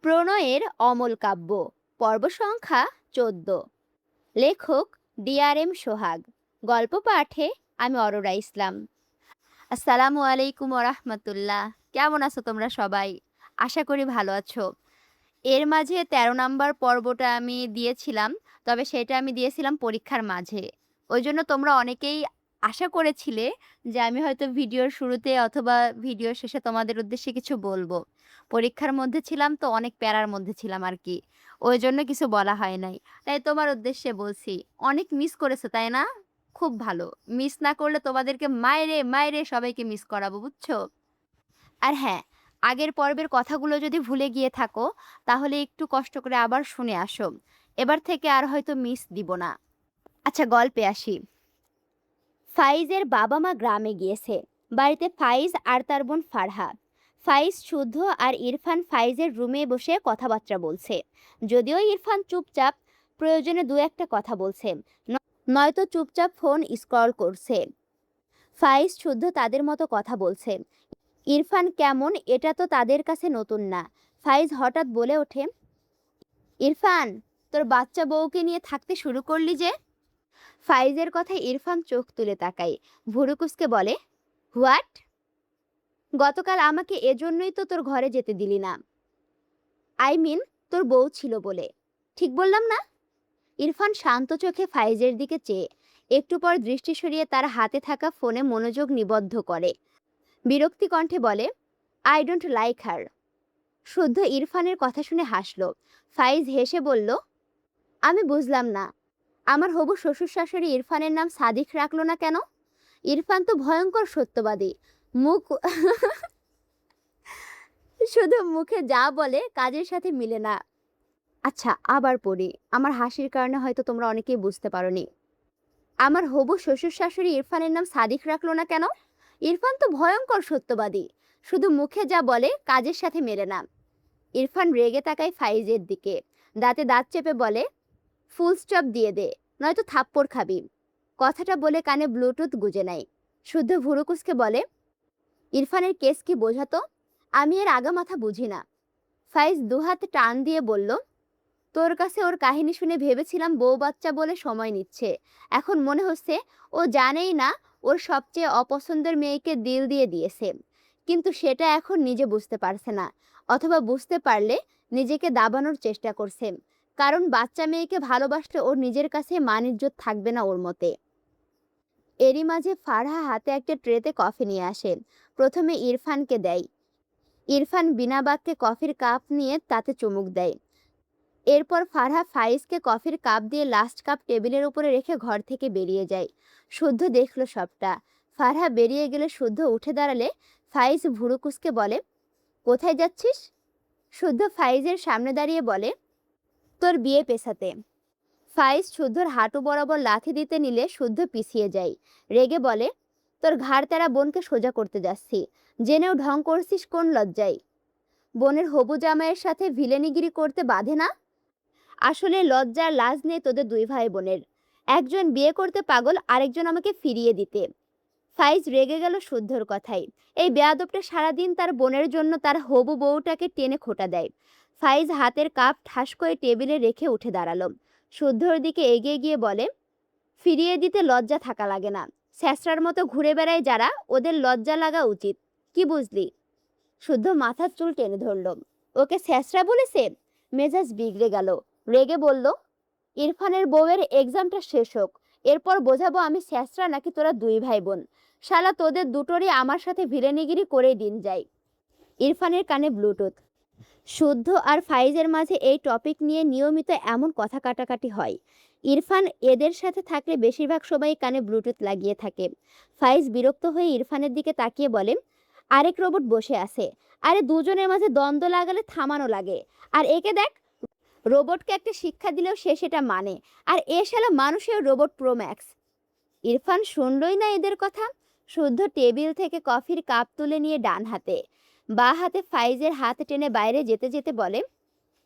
প্রণয়ের অমল কাব্য, পর্ব সংখ্যা ১৪। লেখক DRM সোহাগ। গল্প পাঠে আমি অরোরা ইসলাম। আসসালামু আলাইকুম ওরহমতুল্লাহ। কেমন আছো তোমরা সবাই? আশা করি ভালো আছো। এর মাঝে ১৩ নাম্বার পর্বটা আমি দিয়েছিলাম, তবে সেটা আমি দিয়েছিলাম পরীক্ষার মাঝে। ওই জন্য তোমরা অনেকেই আশা করেছিলে যে আমি হয়তো ভিডিওর শুরুতে অথবা ভিডিওর শেষে তোমাদের উদ্দেশ্যে কিছু বলবো। পরীক্ষার মধ্যে ছিলাম তো, অনেক প্যারার মধ্যে ছিলাম আর কি। ওই জন্য কিছু বলা হয় নাই। তাই তোমার উদ্দেশ্যে বলছি, অনেক মিস করেছো তাই না? খুব ভালো। মিস না করলে তোমাদেরকে মাইরে মাইরে সবাইকে মিস করাবো, বুঝছো? আর হ্যাঁ, আগের পর্বের কথাগুলো যদি ভুলে গিয়ে থাকো, তাহলে একটু কষ্ট করে আবার শুনে আসো। এবার থেকে আর হয়তো মিস দিব না। আচ্ছা, গল্পে আসি। ফাইজের বাবা-মা গ্রামে গিয়েছে। বাড়িতে ফাইজ আর তার বোন ফারহা। ফাইজ, শুদ্ধ আর ইরফান ফাইজের রুমে বসে কথাবার্তা বলছে। যদিও ইরফান চুপচাপ, প্রয়োজনে দু একটা কথা বলছে, নয়তো চুপচাপ ফোন স্ক্রল করছে। ফাইজ, শুদ্ধ তাদের মতো কথা বলছে। ইরফান কেমন, এটা তো তাদের কাছে নতুন না। ফাইজ হঠাৎ বলে ওঠে, ইরফান, তোর বাচ্চা বউকে নিয়ে থাকতে শুরু করলি যে? ফাইজের কথায় ইরফান চোখ তুলে তাকায়, ভুরু কুঁচকে বলে, হোয়াট? গতকাল আমাকে এজন্যই তো তোর ঘরে যেতে দিলি না। আই মিন, তোর বউ ছিল বলে। ঠিক বললাম না? ইরফান শান্ত চোখে ফাইজের দিকে চেয়ে একটু পর দৃষ্টি সরিয়ে তার হাতে থাকা ফোনে মনোযোগ নিবদ্ধ করে। বিরক্তি কণ্ঠে বলে, আই ডোন্ট লাইক হার। শুদ্ধ ইরফানের কথা শুনে হাসল। ফাইজ হেসে বলল, আমি বুঝলাম না, আমার হবু শ্বশুর শাশুড়ি ইরফানের নাম সাদিক রাখলো না কেন? ইরফান তো ভয়ঙ্কর সত্যবাদী। মুখ শুধু মুখে যা বলে কাজের সাথে মিলে না। আচ্ছা, আবার পড়ি, আমার হাসির কারণে হয়তো তোমরা অনেকেই বুঝতে পারোনি। আমার হবু শ্বশুর শাশুড়ি ইরফানের নাম সাদিক রাখলো না কেন? ইরফান তো ভয়ঙ্কর সত্যবাদী, শুধু মুখে যা বলে কাজের সাথে মেলে না। ইরফান রেগে তাকায় ফাইজের দিকে, দাঁতে দাঁত চেপে বলে, ফুল স্টপ দিয়ে দে, নয়তো থাপ্পড় খাবি। কথাটা বলে কানে ব্লুটুথ গুজে নেয়। শুদ্ধ ভুরুকুসকে বলে, ইরফানের কেস কি বোঝাতো? আমি এর আগামাথা বুঝি না। ফাইজ দুহাত টান দিয়ে বলল, তোর কাছে ওর কাহিনী শুনে ভেবেছিলাম বউ বাচ্চা বলে সময় নিচ্ছে। এখন মনে হচ্ছে ও জানেই না ওর সবচেয়ে অপছন্দের মেয়েকে দিল দিয়ে দিয়েছে, কিন্তু সেটা এখন নিজে বুঝতে পারছে না, অথবা বুঝতে পারলে নিজেকে দাবানোর চেষ্টা করছে। কারণ বাচ্চা মেয়েকে ভালোবাসলে ওর নিজের কাছে মান ইজ্জত থাকবে না ওর মতে। এরই মাঝে ফারহা হাতে একটা ট্রেতে কফি নিয়ে আসে। প্রথমে ইরফানকে দেয়। ইরফান বিনা বাক্যে কফির কাপ নিয়ে তাতে চুমুক দেয়। এরপর ফারহা ফাইজকে কফির কাপ দিয়ে লাস্ট কাপ টেবিলের উপরে রেখে ঘর থেকে বেরিয়ে যায়। শুদ্ধ দেখল সবটা। ফারহা বেরিয়ে গেলে শুদ্ধ উঠে দাঁড়ালে ফাইজ ভুরু কুঁচকে বলে, কোথায় যাচ্ছিস? শুদ্ধ ফাইজের সামনে দাঁড়িয়ে বলে, তোর বিয়ে পেছাতে। ফাইজ শুদ্ধর হাঁটু বরাবর লাথি দিতে নিলে শুদ্ধ পিছিয়ে যায়। রেগে বলে, তোর ঘাড় তেরা বোনকে সোজা করতে যাচ্ছি, জেনেও ঢং করছিস কোন লজ্জায়? বোনের হবু জামাইয়ের সাথে ভিলেনিগিরি করতে বাধে না? আসলে লজ্জার লাজ নেই তোদের দুই ভাই বোনের। একজন বিয়ে করতে পাগল, আরেকজন আমাকে ফিরিয়ে দিতে। ফাইজ রেগে গেল শুদ্ধর কথাই। এই বেয়াদবটা সারাদিন তার বোনের জন্য তার হবু বউটাকে টেনে খোঁটা দেয়। ফাইজ হাতের কাপ ঠাস করে টেবিলে রেখে উঠে দাঁড়ালো। শুদ্ধর দিকে এগিয়ে গিয়ে বলে, ফিরিয়ে দিতে লজ্জা থাকা লাগে না। স্যাঁচড়ার মতো ঘুরে বেড়ায় যারা, ওদের লজ্জা লাগা উচিত। কি বুঝলি? শুদ্ধ মাথার চুল টেনে ধরল। ওকে স্যাঁচড়া বলেছে? মেজাজ বিগড়ে গেল। রেগে বলল, ইরফানের বউয়ের এক্সামটা শেষ হোক, এরপর বোঝাবো আমি স্যাঁচড়া নাকি তোরা দুই ভাই বোন। শালা তোদের দুটোরই আমার সাথে ভিলেনিগিরি করেই দিন যায়। ইরফানের কানে ব্লুটুথ। শুদ্ধ আর ফাইজের মাঝে এই টপিক নিয়ে নিয়মিত এমন কথা কাটাকাটি হয়। ইরফান এদের সাথে থাকলে বেশিরভাগ সময় কানে ব্লুটুথ লাগিয়ে থাকে। ফাইজ বিরক্ত হয়ে ইরফানের দিকে তাকিয়ে বলে, আরেক রোবট বসে আছে। আরে দুজনের মাঝে দ্বন্দ্ব লাগালে থামানো লাগে। আর একে দেখ, রোবটকে একটা শিক্ষা দিলেও সে সেটা মানে, আর এ শালা মানুষের রোবট প্রো ম্যাক্স। ইরফান শুনলই না এদের কথা। শুদ্ধ টেবিল থেকে কফির কাপ তুলে নিয়ে ডান হাতে, বা হাতে ফাইজের হাত টেনে বাইরে যেতে যেতে বলে,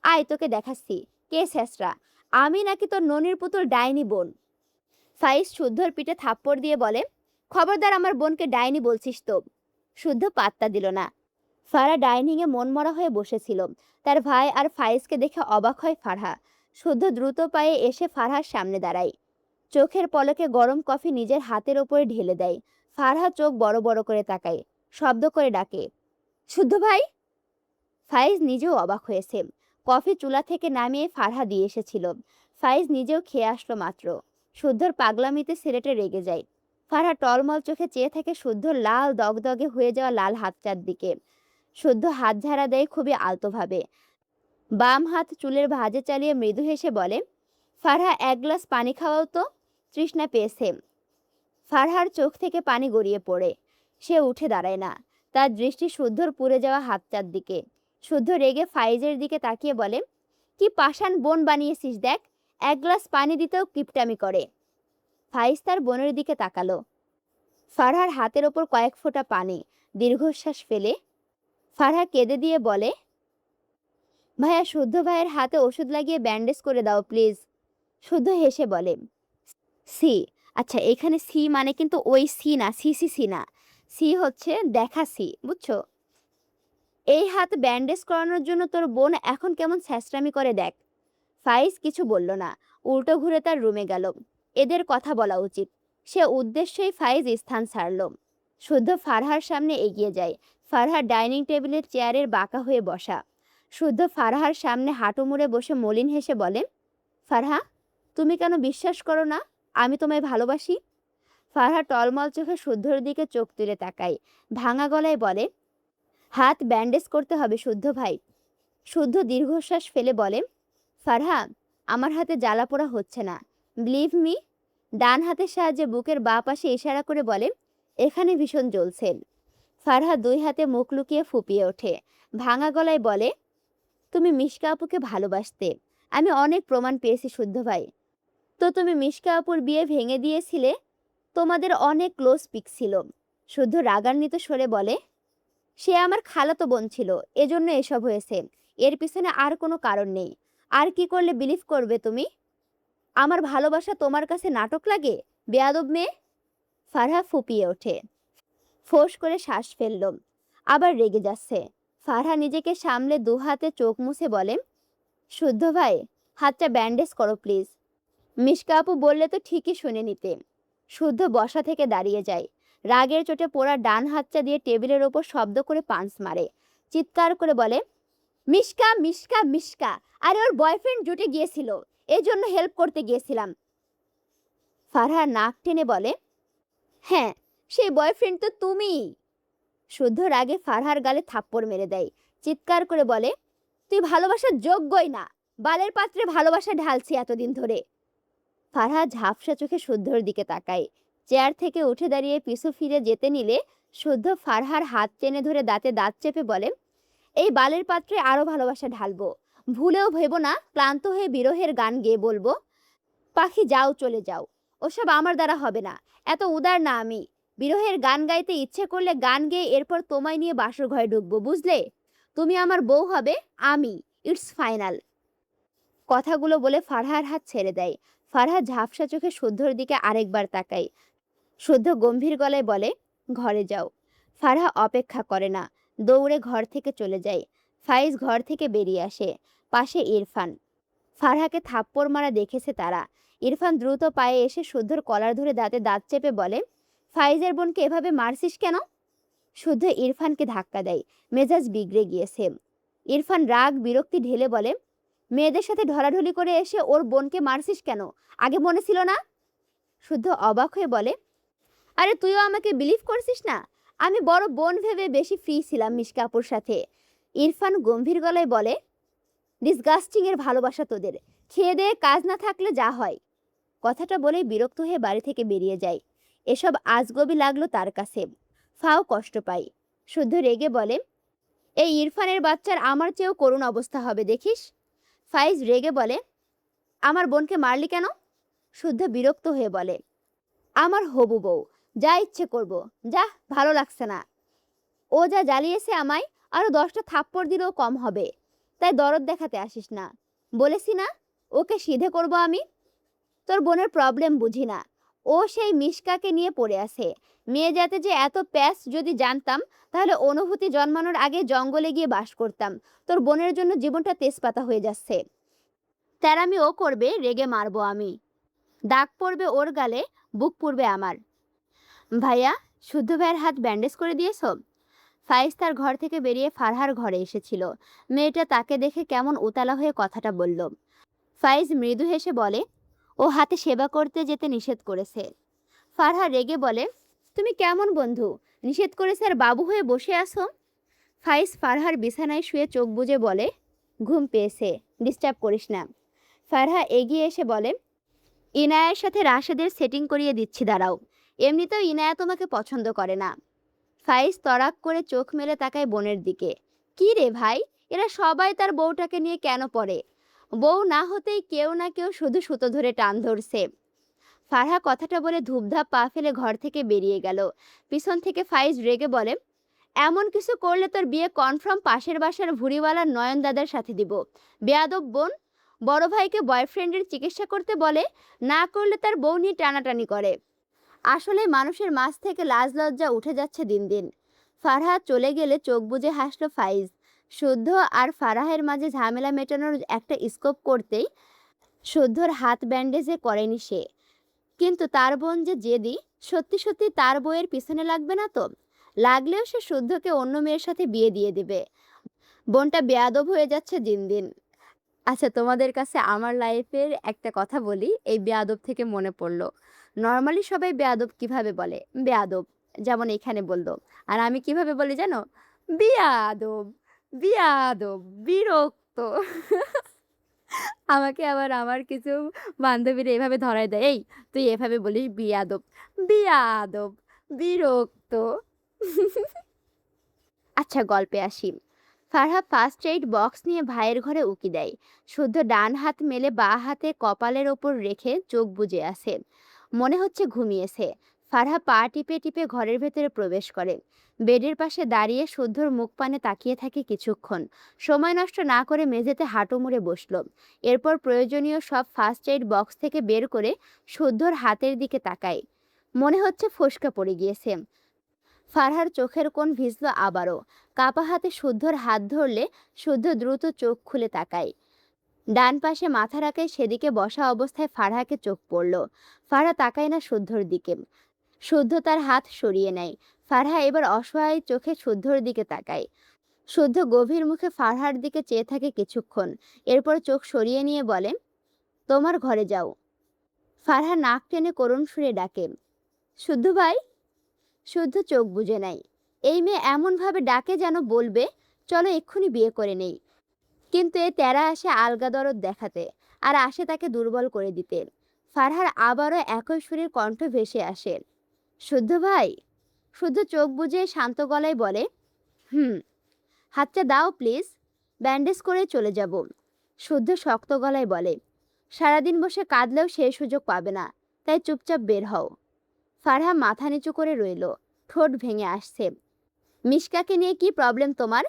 আয় তোকে দেখাচ্ছি কে শেষরা, আমি নাকি তোর ননির পুতুল ডাইনি বোন। ফাইজ শুদ্ধর পিঠে থাপ্পড় দিয়ে বলে, খবরদার আমার বোনকে ডাইনি বলছিস তো। শুদ্ধ পাত্তা দিল না। ফারহা ডাইনিংয়ে মনমরা হয়ে বসেছিল। তার ভাই আর ফাইজকে দেখে অবাক হয় ফারহা। শুদ্ধ দ্রুত পায়ে এসে ফারহার সামনে দাঁড়ায়। চোখের পলকে গরম কফি নিজের হাতের ওপরে ঢেলে দেয়। ফারহা চোখ বড় বড় করে তাকায়, শব্দ করে ডাকে, শুদ্ধ ভাই। ফাইজ নিজেও অবাক হয়েছে। কফি চুলা থেকে নামিয়ে ফারহা দিয়ে এসেছিল। ফাইজ নিজেও খেয়ে আসলো মাত্র। শুদ্ধর পাগলামিতে ছেলেটা রেগে যায়। ফারহা টলমল চোখে চেয়ে থাকে শুদ্ধর লাল দগদগে হয়ে যাওয়া লাল হাতটার দিকে। শুদ্ধ হাত ঝাড়া দেয় খুবই আলতোভাবে। বাম হাত চুলের ভাঁজে চালিয়ে মৃদু হেসে বলে, ফারহা, এক গ্লাস পানি খাওয়াও তো, তৃষ্ণা পেয়েছে। ফারহার চোখ থেকে পানি গড়িয়ে পড়ে। সে উঠে দাঁড়ায় না। তার দৃষ্টি শুদ্ধর পুড়ে যাওয়া হাতটার দিকে। শুদ্ধ রেগে ফাইজের দিকে তাকিয়ে বলে, কি পাষাণ বোন বানিয়েছিস দেখ, এক গ্লাস পানি দিতেও কিপটামি করে। ফাইজ তার বোনের দিকে তাকালো। ফারহার হাতের ওপর কয়েক ফোঁটা পানি। দীর্ঘশ্বাস ফেলে ফারহা কেঁদে দিয়ে বলে, ভাইয়া, শুদ্ধ ভাইয়ের হাতে ওষুধ লাগিয়ে ব্যান্ডেজ করে দাও প্লিজ। শুদ্ধ হেসে বলে, সি। আচ্ছা, এখানে সি মানে কিন্তু ওই সি না, সি সি সি না, সি হচ্ছে দেখা সি, বুঝছো? এই হাত ব্যান্ডেজ করানোর জন্য তোর বোন এখন কেমন ছ্যাঁচড়ামি করে দেখ। ফাইজ কিছু বলল না, উল্টো ঘুরে তার রুমে গেল। এদের কথা বলা উচিত। সে উদ্দেশ্যেই ফাইজ স্থান ছাড়ল। শুদ্ধ ফারহার সামনে এগিয়ে যায়। ফারহা ডাইনিং টেবিলের চেয়ারের বাঁকা হয়ে বসা। শুদ্ধ ফারহার সামনে হাঁটু মুড়ে বসে মলিন হেসে বলে, ফারহা, তুমি কেন বিশ্বাস করো না আমি তোমায় ভালোবাসি? ফারহা টলমল চোখে শুদ্ধর দিকে চোখ তুলে তাকায়। ভাঙা গলায় বলে, হাত ব্যান্ডেজ করতে হবে শুদ্ধ ভাই। শুদ্ধ দীর্ঘশ্বাস ফেলে বলে, ফারহা, আমার হাতে জ্বালা পোড়া হচ্ছে না, বিলিভ মি। ডান হাতের সাহায্যে বুকের বাঁ পাশে ইশারা করে বলে, এখানে ভীষণ জ্বলছে। ফারহা দুই হাতে মুখ লুকিয়ে ফুপিয়ে ওঠে। ভাঙা গলায় বলে, তুমি মিশকা আপুকে ভালোবাসতে। আমি অনেক প্রমাণ পেয়েছি শুদ্ধ ভাই। তো তুমি মিশকা আপুর বিয়ে ভেঙে দিয়েছিলে। তোমাদের অনেক ক্লোজ পিক ছিল। শুদ্ধ রাগান্বিত স্বরে বলে, সে আমার খালাতো বোন ছিল, এজন্য এসব হয়েছে। এর পিছনে আর কোনো কারণ নেই। আর কি করলে বিলিভ করবে তুমি? আমার ভালোবাসা তোমার কাছে নাটক লাগে, বেয়াদব মেয়ে? ফারহা ফুপিয়ে ওঠে। ফোঁস করে শ্বাস ফেলল। আবার রেগে যাচ্ছে। ফারহা নিজেকে সামলে দু হাতে চোখ মুছে বলে, শুদ্ধ ভাই, হাতটা ব্যান্ডেজ করো প্লিজ। মিশকা আপু বললে তো ঠিকই শুনে নিতে। শুদ্ধ বসা থেকে দাঁড়িয়ে যায়। রাগের চোটে পোড়া ডান হাতটা দিয়ে টেবিলের ওপর শব্দ করে পাঞ্চ মারে। চিৎকার করে বলে, মিশকা মিশকা মিশকা, আরে ওর বয়ফ্রেন্ড জুটে গিয়েছিল, এই জন্য হেল্প করতে গিয়েছিলাম। ফারহা নাক টেনে বলে, হ্যাঁ, সেই বয়ফ্রেন্ড তো তুমিই। শুদ্ধ রাগে ফারহার গালে থাপ্পড় মেরে দেয়। চিৎকার করে বলে, তুই ভালোবাসার যোগ্যই না, বালের পাত্রে ভালোবাসা ঢালছি এতদিন ধরে। ফারহা ঝাপসা চোখে শুদ্ধর দিকে তাকায়। চেয়ার থেকে উঠে দাঁড়িয়ে পিছু ফিরে যেতে নিলে শুদ্ধ ফারহার হাত টেনে ধরে দাঁতে দাঁত চেপে বলে, এই বালের পাত্রে আরো ভালোবাসা ঢালবো। ভুলেও ভেবো না ক্লান্ত হয়ে বিরহের গান গেয়ে বলবো, পাখি যাও চলে যাও। ওসব আমার দ্বারা হবে না, এত উদার না আমি। বিরহের গান গাইতে ইচ্ছে করলে গান গেয়ে এরপর তোমায় নিয়ে বাসর ঘরে ঢুকবো, বুঝলে? তুমি আমার বউ হবে, আমি। It's final. কথাগুলো বলে ফারহার হাত ছেড়ে দেয়। ফারহা ঝাপসা চোখে শুদ্ধর দিকে আরেকবার তাকায়। শুদ্ধ গম্ভীর গলায় বলে, ঘরে যাও। ফারহা অপেক্ষা করে না, দৌড়ে ঘর থেকে চলে যায়। ফাইজ ঘর থেকে বেরিয়ে আসে। পাশে ইরফান। ফারহাকে থাপ্পড় মারা দেখেছে তারা। ইরফান দ্রুত পায়ে এসে শুদ্ধর কলার ধরে দাঁতে দাঁত চেপে বলে, ফাইজের বোনকে এভাবে মারছিস কেন? শুদ্ধ ইরফানকে ধাক্কা দেয়। মেজাজ বিগড়ে গিয়েছে। ইরফান রাগ বিরক্তি ঢেলে বলে, মেয়েদের সাথে ঢলাঢলি করে এসে ওর বোনকে মারছিস কেন? আগে মনে ছিল না? শুদ্ধ অবাক হয়ে বলে, আরে তুইও আমাকে বিলিভ করছিস না? আমি বড় বোন ভেবে বেশি ফ্রি ছিলাম মিশকা আপুর সাথে। ইরফান গম্ভীর গলায় বলে, ডিসগাস্টিং এর ভালোবাসা তোদের, খেয়ে দেয়ে কাজ না থাকলে যা হয়। কথাটা বলেই বিরক্ত হয়ে বাড়ি থেকে বেরিয়ে যায়। এসব আজগবি লাগলো তার কাছে। ফাও কষ্ট পাই। শুদ্ধ রেগে বলে, এই ইরফানের বাচ্চার আমার চেয়েও করুণ অবস্থা হবে দেখিস। ফাইজ রেগে বলে, আমার বোনকে মারলি কেন? শুদ্ধ বিরক্ত হয়ে বলে, আমার হবু বউ, যা ইচ্ছে করব, যা, ভালো লাগছে না। ও যা জ্বালিয়েছে আমায়, আরো 10টা থাপ্পড় দিলেও কম হবে। তাই দরদ দেখাতে আসিস না। বলেছি না, ওকে সিধে করব আমি। তোর বোনের প্রবলেম বুঝি না। ও সেই মিশকাকে নিয়ে পড়ে আছে। মেয়ে জাতে যে এত প্যাস যদি জানতাম, তাহলে অনুভূতি জন্মানোর আগে জঙ্গলে গিয়ে বাস করতাম। তোর বোনের জন্য জীবনটা তেজপাতা হয়ে যাচ্ছে। তেরামি ও করবে, রেগে মারবো আমি। দাগ পড়বে ওর গালে, বুক পুড়বে আমার। ভাইয়া, শুদ্ধ ভাইয়ের হাত ব্যান্ডেজ করে দিয়েছো? ফাইজ তার ঘর থেকে বেরিয়ে ফারহার ঘরে এসেছিল। মেয়েটা তাকে দেখে কেমন উতলা হয়ে কথাটা বলল। ফাইজ মৃদু হেসে বলে, ও হাতে সেবা করতে যেতে নিষেধ করেছে। ফারহা রেগে বলে, তুমি কেমন বন্ধু, নিষেধ করেছে আর বাবু হয়ে বসে আছো? ফাইজ ফারহার বিছানায় শুয়ে চোখ বুজে বলে, ঘুম পেয়েছে, ডিস্টার্ব করিস না। ফারহা এগিয়ে এসে বলে, ইনায়ার সাথে রাশেদের সেটিং করিয়ে দিচ্ছি, দাঁড়াও। এমনিতেও ইনায়া তোমাকে পছন্দ করে না। ফাইজ তড়াক করে চোখ মেলে তাকায় বোনের দিকে। কি রে ভাই, এরা সবাই তার বউটাকে নিয়ে কেন পড়ে? বউ না হতেই কেউ না কেউ শুধু সুতো ধরে টান ধরছে। ফারহা কথাটা বলে ধূপধাপ পা ফেলে ঘর থেকে বেরিয়ে গেল। পিছন থেকে ফাইজ রেগে বলে, এমন কিছু করলে তোর বিয়ে কনফার্ম পাশের বাসার ভুড়িওয়ালার নয়ন দাদার সাথে দিব। বেয়াদব বোন, বড় ভাইকে বয়ফ্রেন্ডের চিকিৎসা করতে বলে, না করলে তার বউ নিয়ে টানাটানি করে। আসলে মানুষের মাঝ থেকে লাজ লজ্জা উঠে যাচ্ছে দিন দিন। ফারহা চলে গেলে চোখ বুজে হাসলো ফাইজ। শুদ্ধ আর ফারাহের মাঝে ঝামেলা মেটানোর একটা স্কোপ করতেই শুদ্ধর হাত ব্যান্ডেজে করেনি সে। কিন্তু তার বোন যে জেদি, সত্যি সত্যি তার বইয়ের পিছনে লাগবে না তো? লাগলেও সে শুদ্ধকে অন্য মেয়ের সাথে বিয়ে দিয়ে দিবে। বোনটা বেয়াদব হয়ে যাচ্ছে দিন দিন। আচ্ছা, তোমাদের কাছে আমার লাইফের একটা কথা বলি, এই বেয়াদব থেকে মনে পড়লো। নর্মালি সবাই বেয়াদব কিভাবে বলে? বেয়াদব, যেমন এখানে বললো। আর আমি কিভাবে বলি জানো? বিয়াদব, বিয়াদব, বিরক্ত। আমাকে আবার আমার কিছু বান্ধবীরা এভাবে ধরায় দেয়, এই তুই এভাবে বলিস বিয়াদব, বিয়াদব, বিরক্ত। আচ্ছা, গল্পে আসি। ফারহা ফার্স্ট এইড বক্স নিয়ে ভাইয়ের ঘরে উকি দেয়। শুদ্ধ ডান হাত মেলে বাঁ হাতে কপালের ওপর রেখে চোখ বুজে আছে, মনে হচ্ছে ঘুমিয়েছে। ফারহা পা টিপে টিপে ঘরের ভেতরে প্রবেশ করে। বেডের পাশে দাঁড়িয়ে শুদ্ধর মুখ পানে তাকিয়ে থাকে কিছুক্ষণ। সময় নষ্ট না করে মেঝেতে হাঁটু মুড়ে বসলো। এরপর প্রয়োজনীয় সব ফার্স্ট এইড বক্স থেকে বের করে শুদ্ধর হাতের দিকে তাকায়। মনে হচ্ছে ফোসকা পড়ে গিয়েছে। ফারহার চোখের কোণ ভিজল আবারও। কাপা হাতে শুদ্ধর হাত ধরলে শুদ্ধ দ্রুত চোখ খুলে তাকায়। ডান পাশে মাথা রাখায় সেদিকে বসা অবস্থায় ফারহাকে চোখ পড়ল। ফারহা তাকায় না শুদ্ধর দিকে। শুদ্ধ তার হাত সরিয়ে নেয়। ফারহা এবার অসহায় চোখে শুদ্ধর দিকে তাকায়। শুদ্ধ গভীর মুখে ফারহার দিকে চেয়ে থাকে কিছুক্ষণ। এরপর চোখ সরিয়ে নিয়ে বলে, তোমার ঘরে যাও। ফারহা নাক টেনে করুণ সুরে ডাকে, শুদ্ধ ভাই। শুদ্ধ চোখ বুজে নেয়। এই মেয়ে এমনভাবে ডাকে যেন বলবে, চলো এক্ষুনি বিয়ে করে নেই। কিন্তু এ তেরা আসে আলগা দরদ দেখাতে, আর আসে তাকে দুর্বল করে দিতে। ফারহার আবারও একই সুরের কণ্ঠ ভেসে আসে, শুদ্ধ ভাই। শুদ্ধ চোখ বুজে শান্ত গলায় বলে, হুম। হাতটা দাও প্লিজ, ব্যান্ডেজ করে চলে যাব। শুদ্ধ শক্ত গলায় বলে, সারাদিন বসে কাঁদলেও সেই সুযোগ পাবে না, তাই চুপচাপ বের হও। ফারহা মাথা নিচু করে রইল, ঠোঁট ভেঙে আসছে। মিশকাকে নিয়ে কি প্রবলেম তোমার?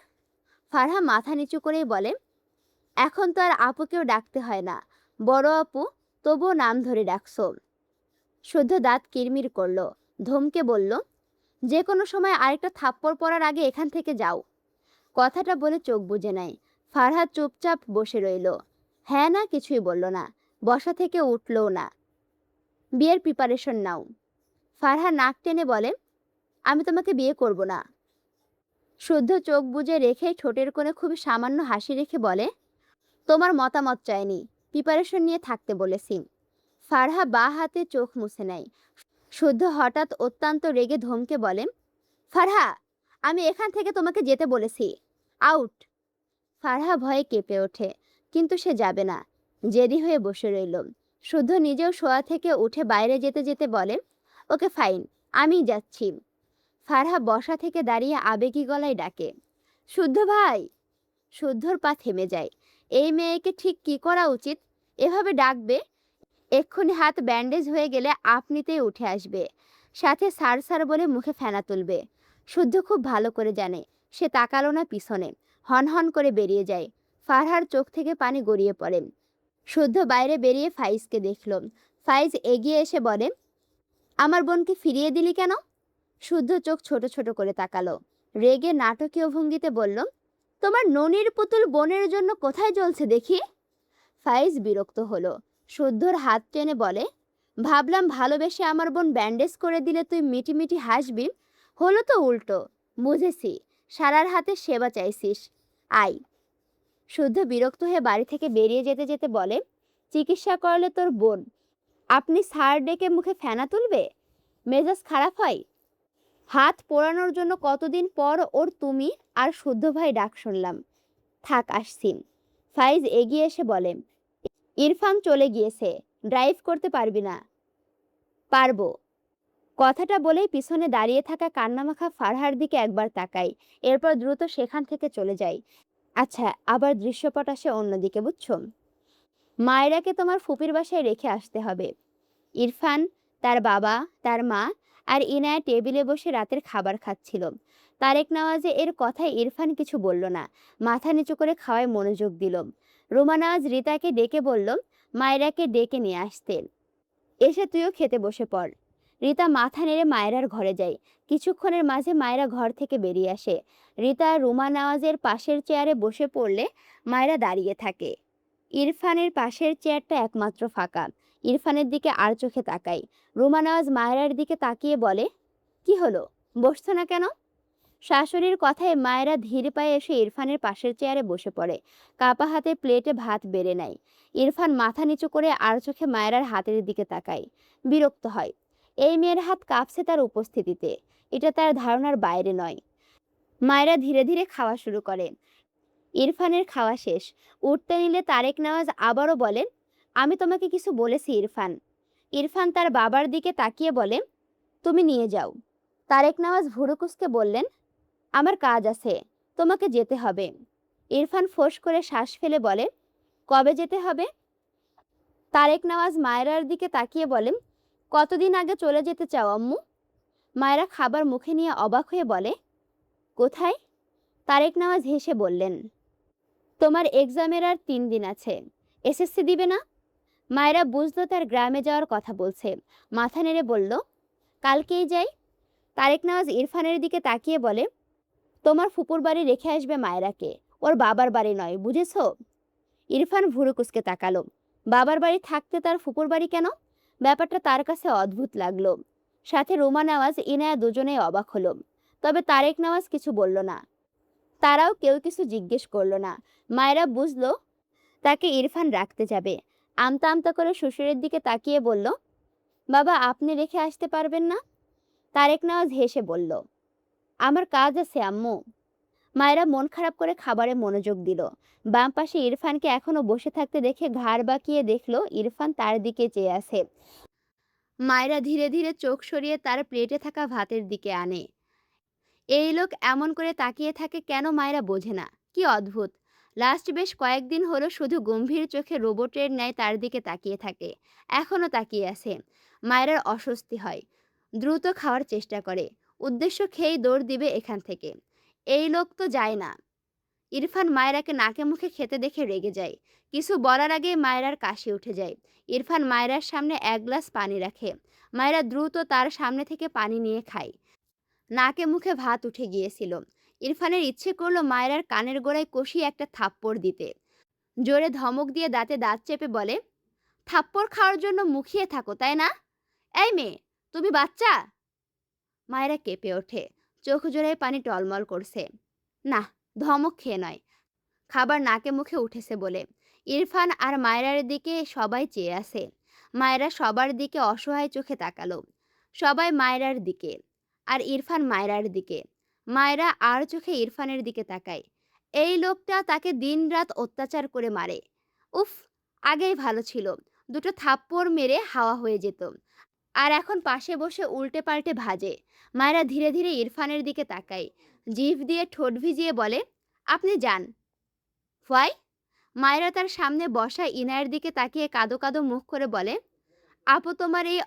ফারহা মাথা নিচু করেই বলে, এখন তো আর আপুকেও ডাকতে হয় না, বড় আপু, তবুও নাম ধরে ডাকছো। শুদ্ধ দাঁত কিরমির করল, ধমকে বলল, যে কোনো সময় আরেকটা থাপ্পড় পড়ার আগে এখান থেকে যাও। কথাটা বলে চোখ বুজে নেয়। ফারহা চুপচাপ বসে রইল। হ্যাঁ না কিছুই বলল না, বসা থেকে উঠলও না। বিয়ের প্রিপারেশন নাও। ফারহা নাক টেনে বলে, আমি তোমাকে বিয়ে করব না। শুদ্ধ চোখ বুজে রেখে ঠোঁটের কোণে খুবই সামান্য হাসি রেখে বলে, তোমার মতামত চাইনি, প্রিপারেশন নিয়ে থাকতে বলেছি। ফারহা বাঁ হাতে চোখ মুছে নেয়। শুদ্ধ হঠাৎ অত্যন্ত রেগে ধমকে বলে, ফারহা, আমি এখান থেকে তোমাকে যেতে বলেছি, আউট। ফারহা ভয়ে কেঁপে ওঠে, কিন্তু সে যাবে না, জেদি হয়ে বসে রইল। শুদ্ধ নিজেও শোয়া থেকে উঠে বাইরে যেতে যেতে বলে, ওকে ফাইন, আমিই যাচ্ছি। ফারহা বসা থেকে দাঁড়িয়ে আবেগী গলায় ডাকে, শুদ্ধ ভাই। শুদ্ধর পা থেমে যায়। এই মেয়েকে ঠিক কি করা উচিত? এভাবে ডাকবে, এক্ষুনি হাত ব্যান্ডেজ হয়ে গেলে আপনিতেই উঠে আসবে, সাথে সার সার বলে মুখে ফেনা তুলবে। শুদ্ধ খুব ভালো করে জানে। সে তাকালো না পিছনে, হনহন করে বেরিয়ে যায়। ফারহার চোখ থেকে পানি গড়িয়ে পড়ে। শুদ্ধ বাইরে বেরিয়ে ফাইজকে দেখল। ফাইজ এগিয়ে এসে বলে, আমার বোনকে ফিরিয়ে দিলি কেন? শুদ্ধ চোখ ছোট ছোট করে তাকালো। রেগে নাটকীয় ভঙ্গিতে বলল, তোমার ননির পুতুল বোনের জন্য কোথায় জ্বলছে দেখি। ফাইজ বিরক্ত হলো। শুদ্ধর হাত টেনে বলে, ভাবলাম ভালোবেসে আমার বোন ব্যান্ডেজ করে দিলে তুই মিটি মিটি হাসবি, হলো তো উল্টো। বুঝেছি, সারার হাতে সেবা চাইছিস। আই। শুদ্ধ বিরক্ত হয়ে বাড়ি থেকে বেরিয়ে যেতে যেতে বলে, চিকিৎসা করলে তোর বোন আপনি স্যার ডেকে মুখে ফেনা তুলবে? মেজাজ খারাপ হয়? হাত পোড়ানোর জন্য কতদিন পর ওর তুমি আর শুদ্ধ ভাই ডাক শুনলাম। থাক আসছি। ফাইজ এগিয়ে এসে বলে, ইরফান চলে গিয়েছে, ড্রাইভ করতে পারবি না। পারবো। কথাটা বলেই পিছনে দাঁড়িয়ে থাকা কান্নামাখা ফারহার দিকে একবার তাকাই, এরপর দ্রুত সেখান থেকে চলে যাই। আচ্ছা, আবার দৃশ্যপট আসে অন্যদিকে, বুঝছো? মায়েরাকে তোমার ফুপির বাসায় রেখে আসতে হবে। ইরফান, তার বাবা, তার মা আর ইনায়া টেবিলে বসে রাতের খাবার খাচ্ছিল। তারেক নওয়াজে এর কথায় ইরফান কিছু বলল না, মাথা নিচু করে খাওয়ায় মনোযোগ দিল। রুমা নওয়াজ রিতাকে ডেকে বলল, মায়েরাকে ডেকে নিয়ে আসতে। এসে তুইও খেতে বসে পড়। রিতা মাথা নেড়ে মায়েরার ঘরে যায়। কিছুক্ষণের মাঝে মায়েরা ঘর থেকে বেরিয়ে আসে। রিতা রুমা নওয়াজের পাশের চেয়ারে বসে পড়লে মায়েরা দাঁড়িয়ে থাকে। ইরফানের পাশের চেয়ারটা একমাত্র ফাঁকা। ইরফানের দিকে আর চোখে তাকাই। রুমা নওয়াজ মায়েরার দিকে তাকিয়ে বলে, কি হলো, বসছো না কেন? শাশুড়ির কথায় মায়েরা ধীর পায়ে এসে ইরফানের পাশের চেয়ারে বসে পড়ে। কাপা হাতে প্লেটে ভাত বেড়ে নেয়। ইরফান মাথা নিচু করে আর চোখে মায়েরার হাতের দিকে তাকায়। বিরক্ত হয়। এই মেয়ের হাত কাঁপছে তার উপস্থিতিতে। এটা তার ধারণার বাইরে নয়। মায়েরা ধীরে ধীরে খাওয়া শুরু করে। ইরফানের খাওয়া শেষ। উঠতে নিলে তারেক নওয়াজ আবারও বলে, আমি তোমাকে কিছু বলেছি ইরফান। ইরফান তার বাবার দিকে তাকিয়ে বলে, তুমি নিয়ে যাও। তারেক নওয়াজ ভুরুকুসকে বললেন, আমার কাজ আছে, তোমাকে যেতে হবে। ইরফান ফোঁস করে শ্বাস ফেলে বলে, কবে যেতে হবে? তারেক নওয়াজ মায়েরার দিকে তাকিয়ে বলেন, কতদিন আগে চলে যেতে চাও আম্মু? মায়েরা খাবার মুখে নিয়ে অবাক হয়ে বলে, কোথায়? তারেক নওয়াজ হেসে বললেন, তোমার এক্সামের আর 3 দিন আছে। এসএসসি দিবে না? মায়েরা বুঝলো তার গ্রামে যাওয়ার কথা বলছে। মাথা নেড়ে বলল, কালকেই যাই। তারেক নওয়াজ ইরফানের দিকে তাকিয়ে বলে, তোমার ফুপুর বাড়ি রেখে আসবে মায়েরাকে, ওর বাবার বাড়ি নয়, বুঝেছো? ইরফান ভুরু কুঁচকে তাকালো। বাবার বাড়ি থাকতে তার ফুপুর বাড়ি কেন? ব্যাপারটা তার কাছে অদ্ভুত লাগলো। সাথে রুমা নওয়াজ, ইনায়া দুজনেই অবাক হলো। তবে তারেক নওয়াজ কিছু বলল না। তারাও কেউ কিছু জিজ্ঞেস করলো না। মায়েরা বুঝলো তাকে ইরফান রাখতে যাবে। আমতা আমতা করে শ্বশুরের দিকে তাকিয়ে বলল, বাবা আপনি রেখে আসতে পারবেন না? তারেক নওয়াজ হেসে বলল, আমার কাজ আছে আম্মু। মায়েরা মন খারাপ করে খাবারে মনোযোগ দিল। বাম পাশে ইরফানকে এখনো বসে থাকতে দেখে ঘাড় বাঁকিয়ে দেখলো ইরফান তার দিকে চেয়ে আছে। মায়েরা ধীরে ধীরে চোখ সরিয়ে তার প্লেটে থাকা ভাতের দিকে আনে। এই লোক এমন করে তাকিয়ে থাকে কেন মায়েরা বোঝে না। কি অদ্ভুত। লাস্ট বেশ কয়েকদিন হলো শুধু গম্ভীর চোখে রোবটের ন্যায় তার দিকে তাকিয়ে থাকে। এখনো তাকিয়ে আছে। মায়েরার অস্বস্তি হয়। দ্রুত খাওয়ার চেষ্টা করে। উদ্দেশ্য খেয়েই দৌড় দিবে এখান থেকে। এই লোক তো যায় না। ইরফান মায়েরাকে নাকে মুখে খেতে দেখে রেগে যায়। কিছু বলার আগেই মায়েরার কাশি উঠে যায়। ইরফান মায়েরার সামনে এক গ্লাস পানি রাখে। মায়েরা দ্রুত তার সামনে থেকে পানি নিয়ে খায়। নাকে মুখে ভাত উঠে গিয়েছিল। ইরফানের ইচ্ছে করলো মায়েরার কানের গোড়ায় কষিয়ে একটা থাপ্পড় দিতে। জোরে ধমক দিয়ে দাঁতে দাঁত চেপে বলে, থাপ্পড় খাওয়ার জন্য মুখিয়ে থাকো তাই না? এই মেয়ে, তুমি বাচ্চা? মায়েরা কেঁপে ওঠে। চোখ জোড়ায় পানি টলমল করছে। না, ধমক খেয়ে নয়, খাবার নাকে মুখে উঠেছে বলে। ইরফান আর মায়েরার দিকে সবাই চেয়ে আছে। মায়েরা সবার দিকে অসহায় চোখে তাকালো। সবাই মায়েরার দিকে, আর ইরফান মায়েরার দিকে। মায়েরা আর চোখে ইরফানের দিকে তাকায়। এই লোকটা তাকে দিনরাত অত্যাচার করে মারে। উফ, আগেই ভালো ছিল, দুটো থাপ্পড় মেরে হাওয়া হয়ে যেত। আর এখন পাশে বসে উল্টে পাল্টে ভাজে। মায়েরা ধীরে ধীরে ইরফানের দিকে তাকায়। জিভ দিয়ে ঠোঁট ভিজিয়ে বলে, আপনি যান। হোয়াই? মায়েরা তার সামনে বসা ইনায়ের দিকে তাকিয়ে কাঁদো কাঁদো মুখ করে বলে, আপু তোমার এই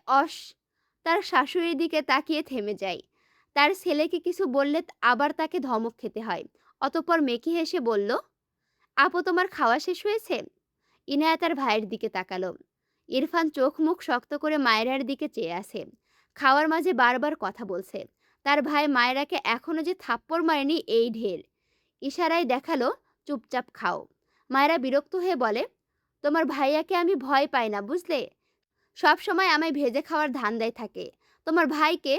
তার শাশুড়ির দিকে তাকিয়ে থেমে যায়। তার ছেলেকে কিছু বললে আবার তাকে ধমক খেতে হয়। অতঃপর মেকি হেসে বলল, আপু তোমার খাওয়া শেষ হয়েছে? ইনায়া তার ভাইয়ের দিকে তাকালো। ইরফান চোখ মুখ শক্ত করে মায়েরার দিকে চেয়ে আছে। খাওয়ার মাঝে বারবার কথা বলছে। তার ভাই মায়েরাকে এখনো যে থাপ্পড় মারেনি এই ঢের। ইশারায় দেখালো চুপচাপ খাও। মায়েরা বিরক্ত হয়ে বলে, তোমার ভাইয়াকে আমি ভয় পাই না বুঝলে, সব সময় আমায় ভেজে খাওয়ার ধান্দায় থাকে। তোমার ভাইকে।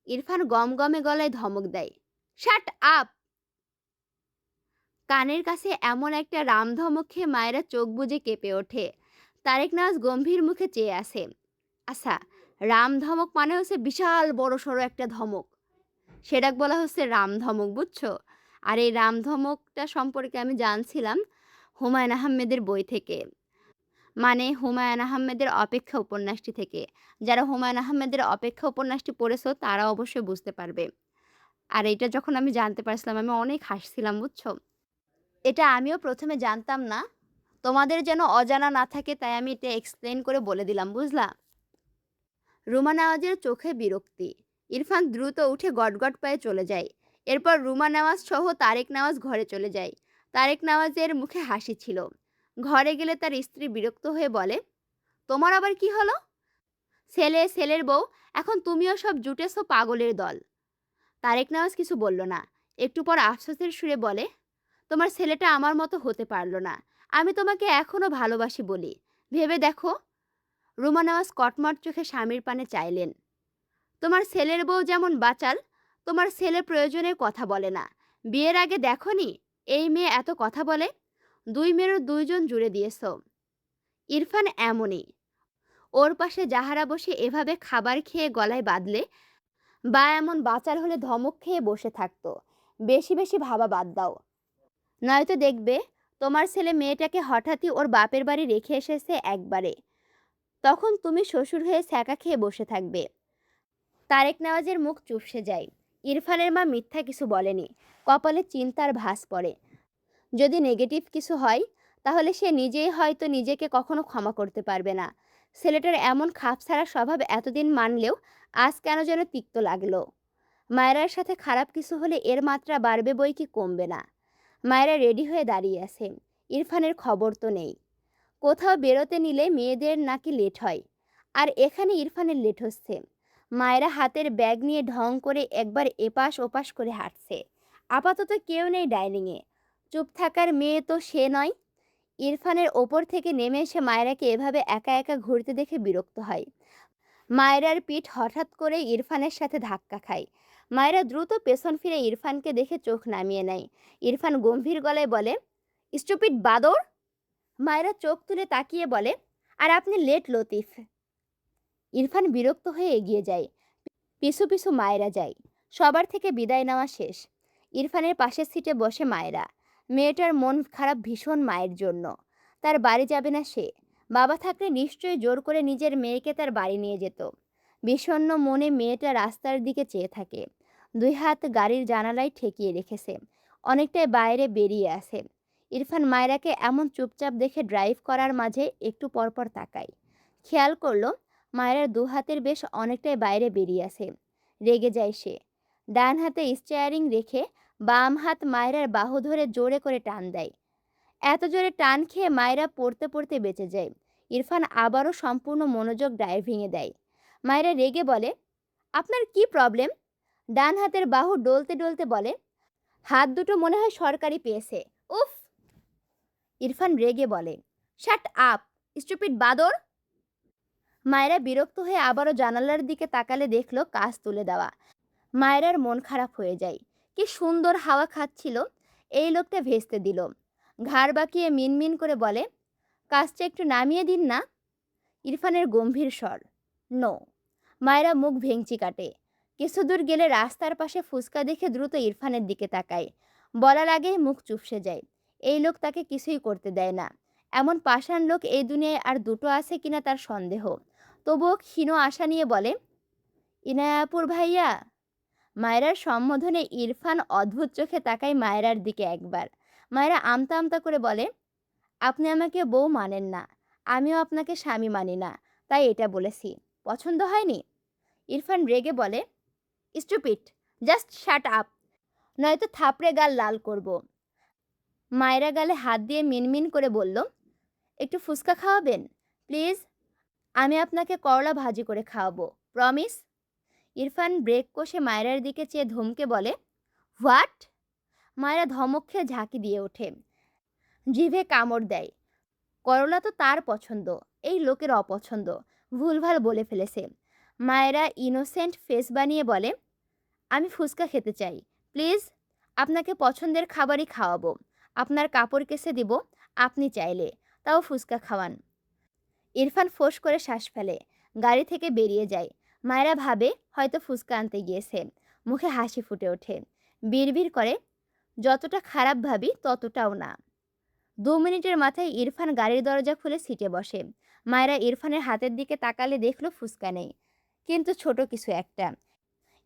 ইরফান গমগমে গলায় ধমক দেয়, শাট আপ। কানের কাছে এমন একটা রামধমক খেয়ে মায়েরা চোখ বুজে কেঁপে ওঠে। তারেক নওয়াজ গম্ভীর মুখে চেয়ে আসে। আচ্ছা, রামধমক মানে হচ্ছে বিশাল বড় সড়ো একটা ধমক, সেটা বলা হচ্ছে রামধমক, বুঝছো? আর এই রামধমকটা সম্পর্কে আমি জানছিলাম হুমায়ুন আহমেদের বই থেকে, মানে হুমায়ুন আহমেদের অপেক্ষা উপন্যাসটি থেকে। যারা হুমায়ুন আহমেদের অপেক্ষা উপন্যাসটি পড়েছো তারা অবশ্যই বুঝতে পারবে। আর এটা যখন আমি জানতে পারছিলাম আমি অনেক হাসছিলাম, বুঝছো? এটা আমিও প্রথমে জানতাম না, তোমাদের যেন অজানা না থাকে তাই আমি এটা এক্সপ্লেন করে বলে দিলাম, বুঝলা? রুমা নেওয়াজের চোখে বিরক্তি। ইরফান দ্রুত উঠে গটগট পায়ে চলে যায়। এরপর রুমা নেওয়াজ সহ তারেক নেওয়াজ ঘরে চলে যায়। তারেক নেওয়াজের মুখে হাসি ছিল। ঘরে গেলে তার স্ত্রী বিরক্ত হয়ে বলে, তোমার আবার কি হলো? ছেলে, ছেলের বউ, এখন তুমিও সব জুটেছো পাগলের দল। তারেক নেওয়াজ কিছু বলল না। একটু পর আফসোসের সুরে বলে, তোমার ছেলেটা আমার মতো হতে পারলো না। আমি তোমাকে এখনো ভালোবাসি বলি। ভেবে দেখো। রুমা নেওয়াজ কটমট চোখে স্বামীর পানে চাইলেন। তোমার ছেলের বউ যেমন বাচাল, তোমার ছেলে প্রয়োজনের কথা বলে না। বিয়ের আগে দেখনি এই মেয়ে এত কথা বলে? দুই মেয়ের দুইজন জুড়ে দিয়েছ। ইরফান এমনই। ওর পাশে যাহারা বসে এভাবে খাবার খেয়ে গলায় বাঁধলে বা এমন বাচাল হলে ধমক খেয়ে বসে থাকতো। বেশি বেশি ভাবা বাদ দাও, নয়তো দেখবে তোমার ছেলে মেয়েটাকে হঠাৎই ওর বাপের বাড়ি রেখে এসেছে একবারে। তখন তুমি শ্বশুর হয়ে ছ্যাঁকা খেয়ে বসে থাকবে। তারেক নেওয়াজের মুখ চুপসে যায়। ইরফানের মা মিথ্যা কিছু বলেনি। কপালে চিন্তার ভাঁজ পড়ে। যদি নেগেটিভ কিছু হয় তাহলে সে নিজেই হয়তো নিজেকে কখনো ক্ষমা করতে পারবে না। ছেলেটার এমন খাপছাড়া স্বভাব এতদিন মানলেও আজ কেন যেন তিক্ত লাগলো। মায়েরার সাথে খারাপ কিছু হলে এর মাত্রা বাড়বে বই কি কমবে না। মায়েরা রেডি হয়ে দাঁড়িয়ে আছে। ইরফানের খবর তো নেই। কোথাও বেরোতে নিলে মেয়েদের নাকি লেট হয়, আর এখানে ইরফানের লেট হচ্ছে। মায়েরা হাতের ব্যাগ নিয়ে ঢং করে একবার এপাশ ওপাশ করে হাঁটছে। আপাতত কেউ নেই ডাইনিংয়ে। চুপ থাকার মেয়ে তো সে নয়। ইরফানের ওপর থেকে নেমে এসে মায়েরাকে এভাবে একা একা ঘুরতে দেখে বিরক্ত হয়। মায়েরার পিঠ হঠাৎ করে ইরফানের সাথে ধাক্কা খায়। মায়েরা দ্রুত পেছন ফিরে ইরফানকে দেখে চোখ নামিয়ে নেয়। ইরফান গম্ভীর গলায় বলে, স্টুপিড বাদর। মায়েরা চোখ তুলে তাকিয়ে বলে, আর আপনি লেট লতিফ। ইরফান বিরক্ত হয়ে এগিয়ে যায়। পিছু পিছু মায়েরা যায়। সবার থেকে বিদায় নেওয়া শেষ। ইরফানের পাশের সিটে বসে মায়েরা। মেয়েটার মন খারাপ ভীষণ মায়ের জন্য। তার বাড়ি যাবে না সে। বাবা থাকলে নিশ্চয়ই জোর করে নিজের মেয়েকে তার বাড়ি নিয়ে যেত। বিষণ্ণ মনে মেয়েটা রাস্তার দিকে চেয়ে থাকে। দুই হাত গাড়ির জানালায় ঠেকিয়ে রেখেছে। অনেকটাই বাইরে বেরিয়ে আসে। ইরফান মায়েরাকে এমন চুপচাপ দেখে ড্রাইভ করার মাঝে একটু পরপর তাকায়। খেয়াল করলো মায়েরার দু হাতের বেশ অনেকটাই বাইরে বেরিয়ে আসে। রেগে যায় সে। ডান হাতে স্টিয়ারিং রেখে বাম হাত মায়েরার বাহু ধরে জোরে করে টান দেয়। এত জোরে টান খেয়ে মায়েরা পড়তে পড়তে বেঁচে যায়। ইরফান আবারও সম্পূর্ণ মনোযোগ ড্রাইভিংয়ে দেয়। মায়েরা রেগে বলে, আপনার কি প্রবলেম? ডান হাতের বাহু ডলতে ডলতে বলে, হাত দুটো মনে হয় সরকারি পেয়েছে। উফ। ইরফান রেগে বলে, শাট আপ স্টুপিড বাদর। মায়েরা বিরক্ত হয়ে আবারও জানালার দিকে তাকালে দেখলো কাজ তুলে দেওয়া। মায়েরার মন খারাপ হয়ে যায়। কি সুন্দর হাওয়া খাচ্ছিল, এই লোকটা ভেস্তে দিল। ঘাড় বাঁকিয়ে মিনমিন করে বলে, কাজটা একটু নামিয়ে দিন না। ইরফানের গম্ভীর স্বর, নো। মায়েরা মুখ ভেঙচি কাটে। কিছু দূর গেলে রাস্তার পাশে ফুচকা দেখে দ্রুত ইরফানের দিকে তাকায়। বলার আগেই মুখ চুপসে যায়। এই লোক তাকে কিছুই করতে দেয় না। এমন পাষাণ লোক এই দুনিয়ায় আর দুটো আছে কিনা তার সন্দেহ। তবুও ক্ষীণ আশা নিয়ে বলে, ইনায়াপুর ভাইয়া। মায়েরার সম্বোধনে ইরফান অদ্ভুত চোখে তাকায় মায়েরার দিকে একবার। মায়েরা আমতা আমতা করে বলে, আপনি আমাকে বউ মানেন না, আমিও আপনাকে স্বামী মানি না, তাই এটা বলেছি। পছন্দ হয়নি? ইরফান রেগে বলে, স্টুপিড, জাস্ট শাট আপ, নয়তো থাপড়ে গাল লাল করব। মায়েরা গালে হাত দিয়ে মিনমিন করে বলল, একটু ফুচকা খাওয়াবেন প্লিজ? আমি আপনাকে করলা ভাজি করে খাওয়াবো, প্রমিস। ইরফান ব্রেক কষে মায়রার দিকে চেয়ে ধমকে বলে, হোয়াট? মায়রা ধমক খেয়ে ঝাঁকি দিয়ে ওঠে, জিভে কামড় দেয়। করলা তো তার পছন্দ, এই লোকের অপছন্দ, ভুলভাল বলে ফেলেছে। মায়েরা ইনোসেন্ট ফেস বানিয়ে বলে, আমি ফুচকা খেতে চাই, প্লিজ। আপনাকে পছন্দের খাবারই খাওয়াবো, আপনার কাপড় কেসে দিব, আপনি চাইলে, তাও ফুচকা খাওয়ান। ইরফান ফোঁস করে শ্বাস ফেলে, গাড়ি থেকে বেরিয়ে যায়। মায়েরা ভাবে হয়তো ফুচকা আনতে গিয়েছে। মুখে হাসি ফুটে ওঠে, বিড়বিড় করে, যতটা খারাপ ভাবি ততটাও না। 2 মিনিটের মাথায় ইরফান গাড়ির দরজা খুলে সিটে বসে। মায়েরা ইরফানের হাতের দিকে তাকালে দেখলো ফুসকা নেই, কিন্তু ছোট কিছু একটা।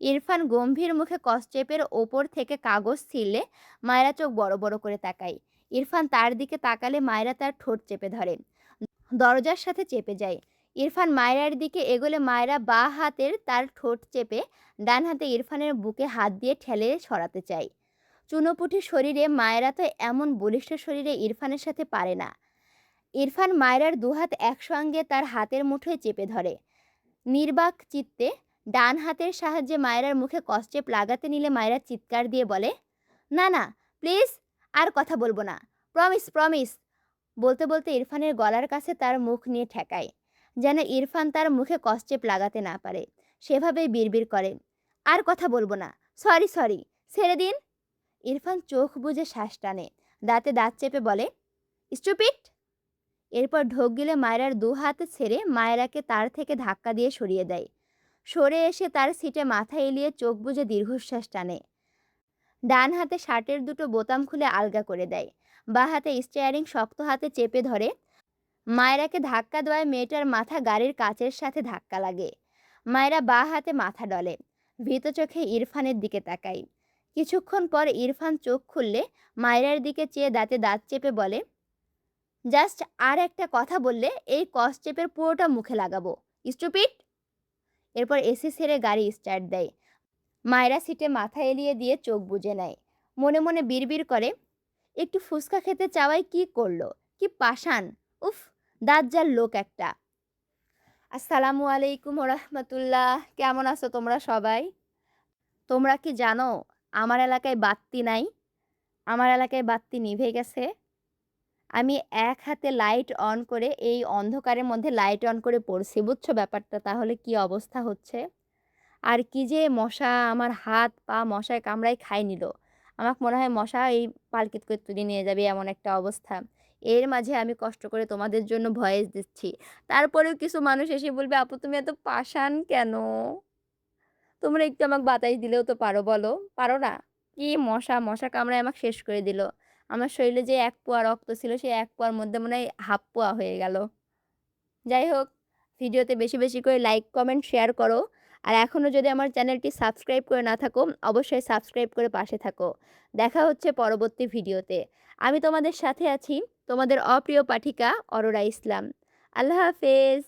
ইরফান গম্ভীর মুখে কসচেপের ওপর থেকে কাগজ ছিঁড়লে মায়েরা চোখ বড় বড় করে তাকায়। ইরফান তার দিকে তাকালে মায়েরা তার ঠোঁট চেপে ধরে, দরজার সাথে চেপে যায়। ইরফান মায়েরার দিকে এগোলে মায়েরা বাঁ হাতের তার ঠোঁট চেপে ডান হাতে ইরফানের বুকে হাত দিয়ে ঠেলে সরাতে চায়। চুনোপুটি শরীরে মায়েরা তো এমন বলিষ্ঠ শরীরে ইরফানের সাথে পারে না। ইরফান মায়রার দুহাত একসঙ্গে তার হাতের মুঠোয় চেপে ধরে। নির্বাক চিত্তে ডান হাতের সাহায্যে মায়রার মুখে কসচেপ লাগাতে নিলে মায়রা চিৎকার দিয়ে বলে, না না, প্লিজ, আর কথা বলবো না, প্রমিস প্রমিস। বলতে বলতে ইরফানের গলার কাছে তার মুখ নিয়ে ঠেকায়, যেন ইরফান তার মুখে কসচেপ লাগাতে না পারে। সেভাবেই বিড়বিড় করে, আর কথা বলবো না, সরি সরি, ছেড়ে দিন। ইরফান চোখ বুজে শ্বাস টানে, দাঁতে দাঁত চেপে বলে, স্টুপিড। এরপর ঢোক গিলে মায়রার হাত ছেড়ে মায়রাকে তার থেকে ধাক্কা দিয়ে সরিয়ে দেয়। সরে এসে তার সিটে মাথা এলিয়ে চোখ বুজে দীর্ঘশ্বাস টানে। ডান হাতে শার্টের দুটো বোতাম খুলে আলগা করে দেয়। বাঁ হাতে স্টিয়ারিং শক্ত হাতে চেপে ধরে। মায়রাকে ধাক্কা দেওয়ায় মেয়েটার মাথা গাড়ির কাচের সাথে ধাক্কা লাগে। মায়রা বাঁ হাতে মাথা ডলে, ভীত চোখে ইরফানের দিকে তাকায়। কিছুক্ষণ পর ইরফান চোখ খুললে মায়রার দিকে চেয়ে দাঁতে দাঁত চেপে বলে, জাস্ট আর একটা কথা বললে এই কসচেপের পুরোটা মুখে লাগাবো, স্টুপিড। এরপর এসি ছেড়ে গাড়ি স্টার্ট দেয়। মায়রা সিটে মাথা এলিয়ে দিয়ে চোখ বুজে নেয়। মনে মনে বিড়বিড় করে, একটু ফুচকা খেতে চাওয়াই কি করলো, কি পাষাণ, উফ, দাজ্জাল লোক একটা। আসসালামু আলাইকুম রহমতুল্লাহ। কেমন আছো তোমরা সবাই? তোমরা কি জানো আমার এলাকায় বাতি নাই? আমার এলাকায় বাতি নিভে গেছে। আমি এক হাতে লাইট অন করে এই অন্ধকারের মধ্যে লাইট অন করে পড়ছি, বুঝছো ব্যাপারটা তাহলে কি অবস্থা হচ্ছে? আর কি যে মশা, আমার হাত পা মশায় কামড়ায় খাই নিল। আমাকে মনে হয় মশা এই পালকিত করে তুলে নিয়ে যাবে, এমন একটা অবস্থা। এর মাঝে আমি কষ্ট করে তোমাদের জন্য ভয়েস দিচ্ছি, তারপরেও কিছু মানুষ এসে বলবে, আপু তুমি এত পাষাণ কেন? তোমরা একটু আমাকে বাতাস দিলেও তো পারো, বলো পারো না? কি মশা, মশা কামড়ায় আমাকে শেষ করে দিল। আমার শরীরে যে 1 পোয়া রক্ত ছিল, সেই 1 পোয়ার মধ্যে মনে হয় 1/2 পোয়া হয়ে গেল। যাই হোক, ভিডিওতে বেশি বেশি করে লাইক কমেন্ট শেয়ার করো। আর এখনও যদি আমার চ্যানেলটি সাবস্ক্রাইব করে না থাকো, অবশ্যই সাবস্ক্রাইব করে পাশে থাকো। দেখা হচ্ছে পরবর্তী ভিডিওতে। আমি তোমাদের সাথে আছি, তোমাদের অপ্রিয় পাঠিকা অরোরা ইসলাম। আল্লাহ হাফেজ।